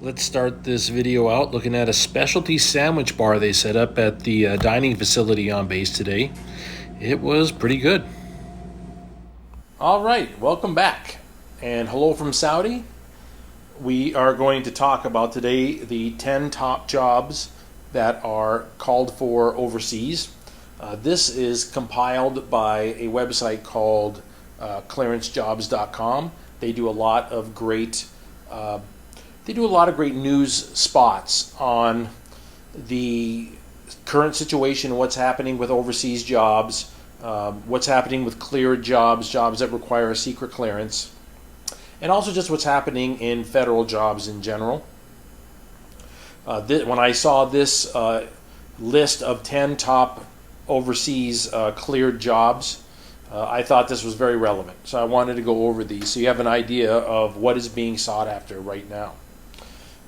Let's start this video out looking at a specialty sandwich bar they set up at the dining facility on base today. It was pretty good. All right, welcome back. And hello from Saudi. We are going to talk about today the 10 top jobs that are called for overseas. This is compiled by a website called clearancejobs.com. They do a lot of great news spots on the current situation, what's happening with overseas jobs, what's happening with cleared jobs that require a secret clearance, and also just what's happening in federal jobs in general. When I saw this list of 10 top overseas cleared jobs, I thought this was very relevant. So I wanted to go over these so you have an idea of what is being sought after right now.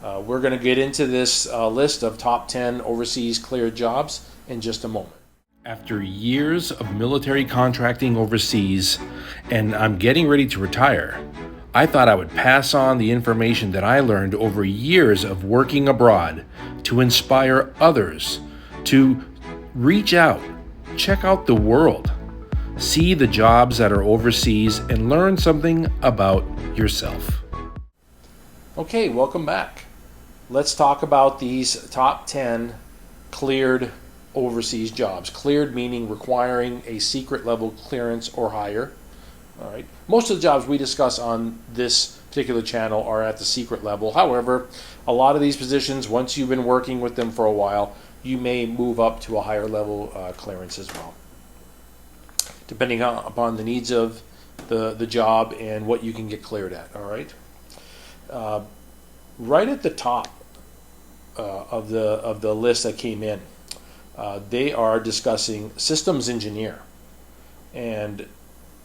We're going to get into this list of top 10 overseas cleared jobs in just a moment. After years of military contracting overseas, and I'm getting ready to retire, I thought I would pass on the information that I learned over years of working abroad to inspire others to reach out, check out the world, see the jobs that are overseas, and learn something about yourself. Okay, welcome back. Let's talk about these top 10 cleared overseas jobs. Cleared meaning requiring a secret level clearance or higher. All right. Most of the jobs we discuss on this particular channel are at the secret level. However, a lot of these positions, once you've been working with them for a while, you may move up to a higher level clearance as well, depending upon the needs of the job and what you can get cleared at. All right. Right at the top of the list that came in, they are discussing systems engineer, and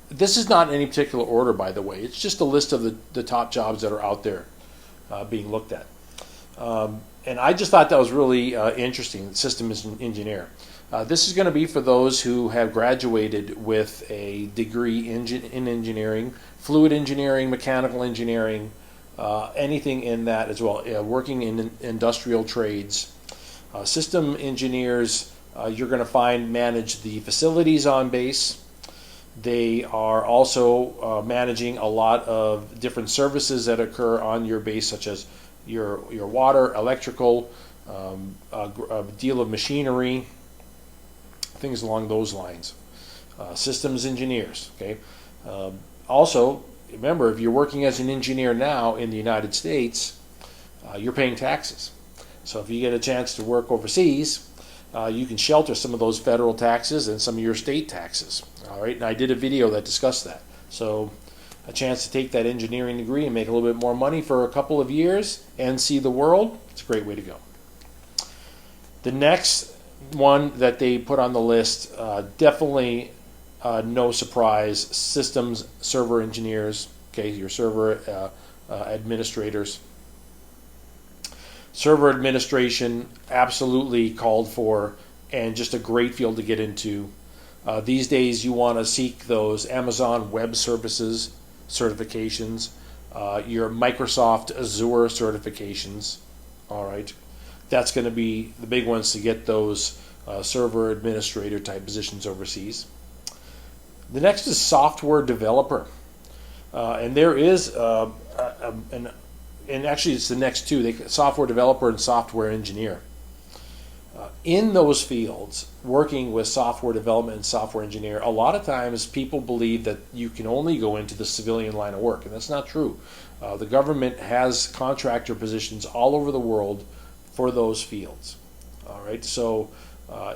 this is not in any particular order, by the way. It's just a list of the top jobs that are out there being looked at, and I just thought that was really interesting. Systems engineer. This is going to be for those who have graduated with a degree in engineering, fluid engineering, mechanical engineering, anything in that as well, working in industrial trades. System engineers, you're going to find manage the facilities on base. They are also managing a lot of different services that occur on your base, such as your water, electrical, a deal of machinery, things along those lines. Systems engineers. Okay. Also, remember, if you're working as an engineer now in the United States, you're paying taxes. So if you get a chance to work overseas, you can shelter some of those federal taxes and some of your state taxes. All right, and I did a video that discussed that. So a chance to take that engineering degree and make a little bit more money for a couple of years and see the world, it's a great way to go. The next one that they put on the list, definitely no surprise, systems server engineers, okay, your server administrators. Server administration, absolutely called for, and just a great field to get into. These days you want to seek those Amazon Web Services certifications, your Microsoft Azure certifications. All right, that's going to be the big ones to get those server administrator type positions overseas. The next is software developer, and there is and actually it's the next two, software developer and software engineer. In those fields, working with software development and software engineer, a lot of times people believe that you can only go into the civilian line of work, and that's not true. The government has contractor positions all over the world for those fields. All right, so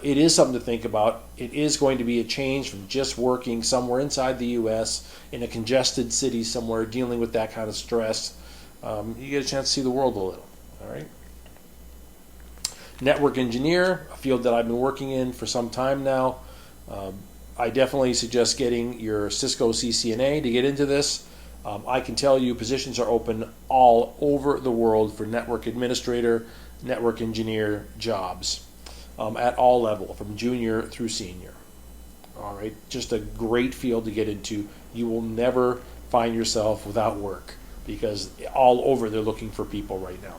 it is something to think about. It is going to be a change from just working somewhere inside the U.S. in a congested city somewhere, dealing with that kind of stress. You get a chance to see the world a little. All right. Network engineer, a field that I've been working in for some time now. I definitely suggest getting your Cisco CCNA to get into this. I can tell you positions are open all over the world for network administrator, network engineer jobs at all level, from junior through senior. All right, just a great field to get into. You will never find yourself without work because all over they're looking for people right now.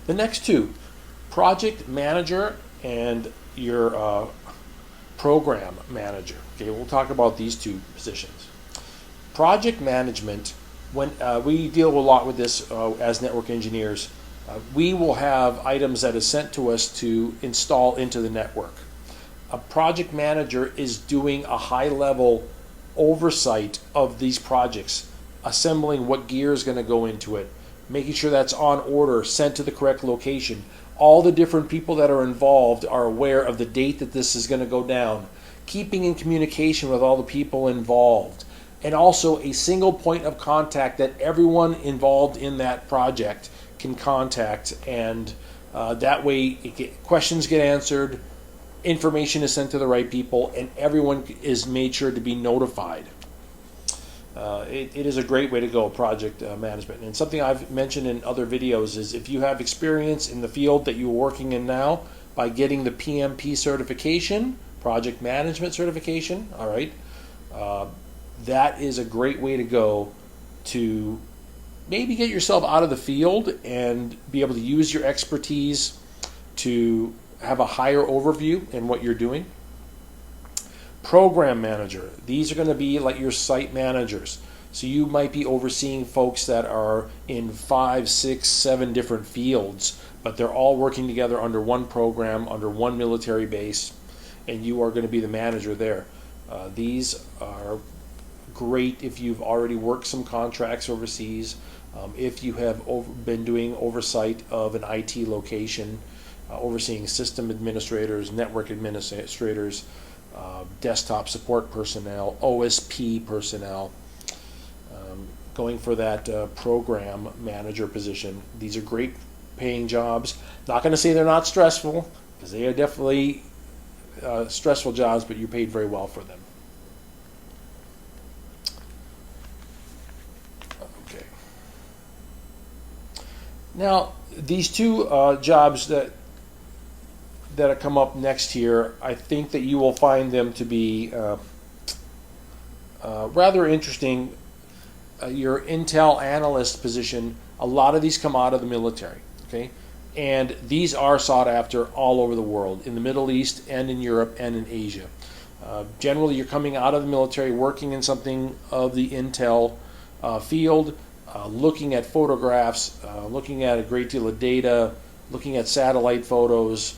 The next two, project manager and your program manager. Okay, we'll talk about these two positions. Project management, when we deal a lot with this as network engineers, we will have items that is sent to us to install into the network. A project manager is doing a high-level oversight of these projects, assembling what gear is going to go into it, making sure that's on order, sent to the correct location. All the different people that are involved are aware of the date that this is going to go down, keeping in communication with all the people involved, and also a single point of contact that everyone involved in that project can contact, and that way questions get answered, information is sent to the right people, and everyone is made sure to be notified. It is a great way to go, project management. And something I've mentioned in other videos is if you have experience in the field that you're working in now, by getting the PMP certification, project management certification, all right, that is a great way to go to maybe get yourself out of the field and be able to use your expertise to have a higher overview in what you're doing. Program manager, these are going to be like your site managers. So you might be overseeing folks that are in 5, 6, 7 different fields, but they're all working together under one program, under one military base, and you are going to be the manager there. These are great if you've already worked some contracts overseas, if you have been doing oversight of an IT location, overseeing system administrators, network administrators, desktop support personnel, OSP personnel, going for that program manager position. These are great paying jobs. Not going to say they're not stressful, because they are definitely stressful jobs, but you're paid very well for them. Okay. Now, these two jobs that come up next here, I think that you will find them to be rather interesting. Your Intel analyst position, a lot of these come out of the military, okay? And these are sought after all over the world, in the Middle East and in Europe and in Asia. Generally, you're coming out of the military, working in something of the Intel field, looking at photographs, looking at a great deal of data, looking at satellite photos,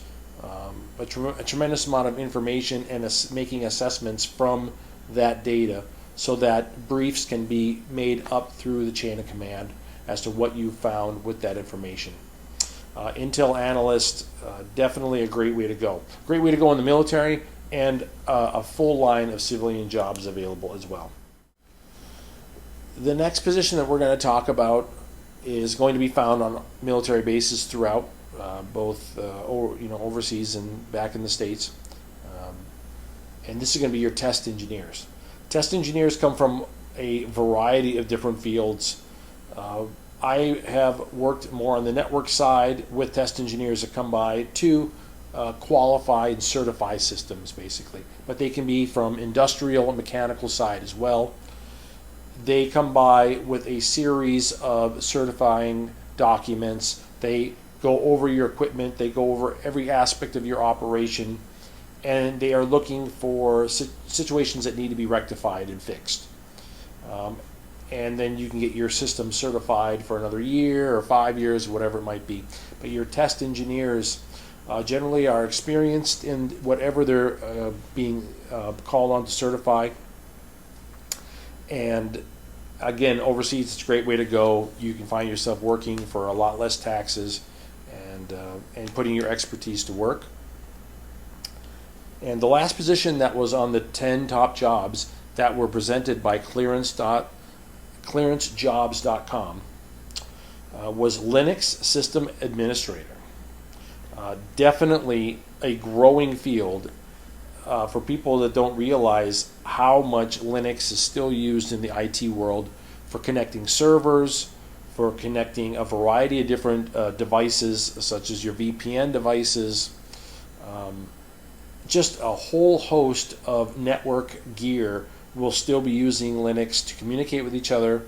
a tremendous amount of information, and making assessments from that data so that briefs can be made up through the chain of command as to what you found with that information. Intel analyst, definitely a great way to go. Great way to go in the military, and a full line of civilian jobs available as well. The next position that we're going to talk about is going to be found on military bases throughout, both overseas and back in the States. And this is going to be your test engineers. Test engineers come from a variety of different fields. I have worked more on the network side with test engineers that come by to qualify and certify systems, basically. But they can be from industrial and mechanical side as well. They come by with a series of certifying documents. They go over your equipment. They go over every aspect of your operation. And they are looking for situations that need to be rectified and fixed. And then you can get your system certified for another year or 5 years, whatever it might be. But your test engineers generally are experienced in whatever they're being called on to certify. And again, overseas, it's a great way to go. You can find yourself working for a lot less taxes and putting your expertise to work. And the last position that was on the 10 top jobs that were presented by clearancejobs.com was Linux System Administrator. Definitely a growing field for people that don't realize how much Linux is still used in the IT world for connecting servers, for connecting a variety of different devices, such as your VPN devices, just a whole host of network gear will still be using Linux to communicate with each other,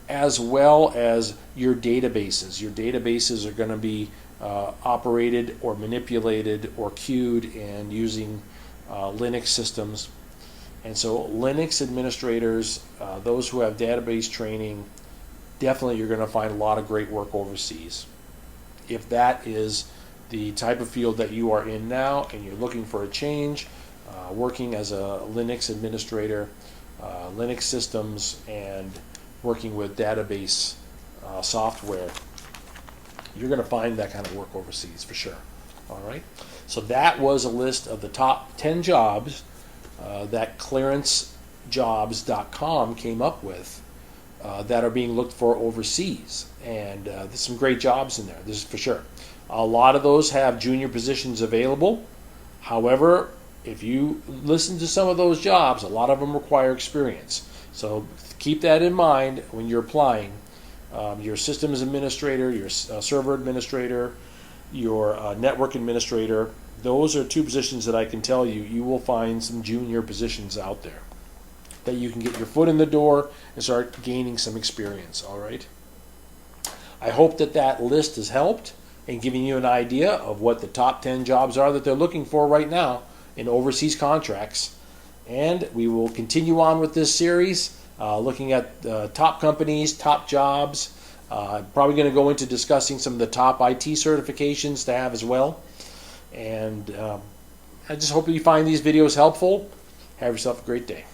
as well as your databases. Your databases are going to be operated or manipulated or queued and using Linux systems. And so Linux administrators, those who have database training, definitely you're going to find a lot of great work overseas. If that is the type of field that you are in now and you're looking for a change, working as a Linux administrator, Linux systems, and working with database software, you're going to find that kind of work overseas for sure. All right. So that was a list of the top 10 jobs that clearancejobs.com came up with that are being looked for overseas. And there's some great jobs in there, this is for sure. A lot of those have junior positions available. However, if you listen to some of those jobs, a lot of them require experience. So keep that in mind when you're applying. Your systems administrator, your server administrator, your network administrator, those are two positions that I can tell you, you will find some junior positions out there that you can get your foot in the door and start gaining some experience, all right? I hope that that list has helped in giving you an idea of what the top 10 jobs are that they're looking for right now in overseas contracts. And we will continue on with this series, looking at top companies, top jobs. Probably going to go into discussing some of the top IT certifications to have as well. And I just hope you find these videos helpful. Have yourself a great day.